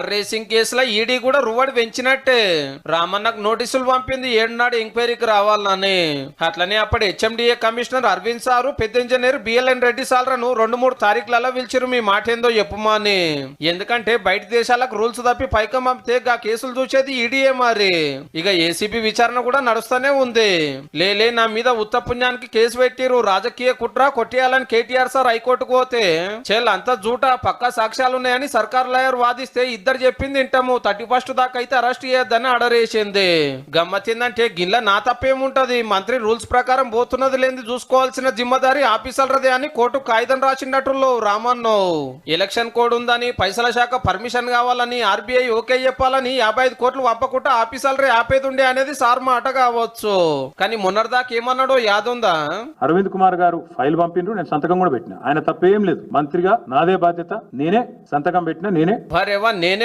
Racing కేసులో ED కూడా రువాడు పెంచినట్టే. రామన్నకు నోటీసులు పంపింది 7 నాడు ఎంక్వైరీకి రావాలని. అట్లనే అప్పటి హెచ్ఎండిఏ కమిషనర్ అరవింద్ సారు పెద్ద ఇంజనీర్ బిఎల్ఎన్ రెడ్డి సార్లను 2-3 తారీఖులలో పిలిచిరు మీ మాట ఏందో చెప్పుమా అని. ఎందుకంటే బయట దేశాలకు రూల్స్ తప్పి పైకం పంపితే గా కేసులు చూసేది ఈడీఏ మరి. ఇక ఏసీబీ విచారణ కూడా నడుస్తూనే ఉంది. లేలే నా మీద ఉత్తపుణ్యానికి కేసు పెట్టిరు, రాజకీయ కుట్ర కొట్టేయాలని కేటీఆర్ సార్ హైకోర్టుకు పోతే చెల్ అంతా జూట పక్కా సాక్ష్యాలున్నాయని సర్కార్ లాయర్ వాదిస్తే ఇద్దరు చెప్పింది వింటాము 31 దాకా అయితే అరెస్ట్ చేయొద్దని ఆర్డర్ వేసింది. గమ్మతిందంటే గిల్ల నా తప్పేముంటది, మంత్రి రూల్స్ ప్రకారం పోతున్నది లేని చూసుకోవాల్సిన జిమ్మదారి ఆఫీసర్లదే అని కోర్టు కాగితం రాసినట్లు రామన్ను. ఎలక్షన్ కోడ్ ఉందని, పైసల శాఖ పర్మిషన్ కావాలని, ఆర్బీఐ ఓకే చెప్పాలని 55 కోట్లు పంపకుండా ఆఫీసర్లే ఆపేదుండే అనేది సార్ మాట కావచ్చు. కానీ మొన్నటిదాకా ఏమన్నాడో యాదుందా? అరవింద్ కుమార్ గారు ఫైల్ పంపిండ్రు, నేను సంతకం కూడా పెట్టినా. ఆయన తప్పేం లేదు, మంత్రిగా నాదే బాధ్యత, నేనే సంతకం పెట్టినా నేనే. భరేవా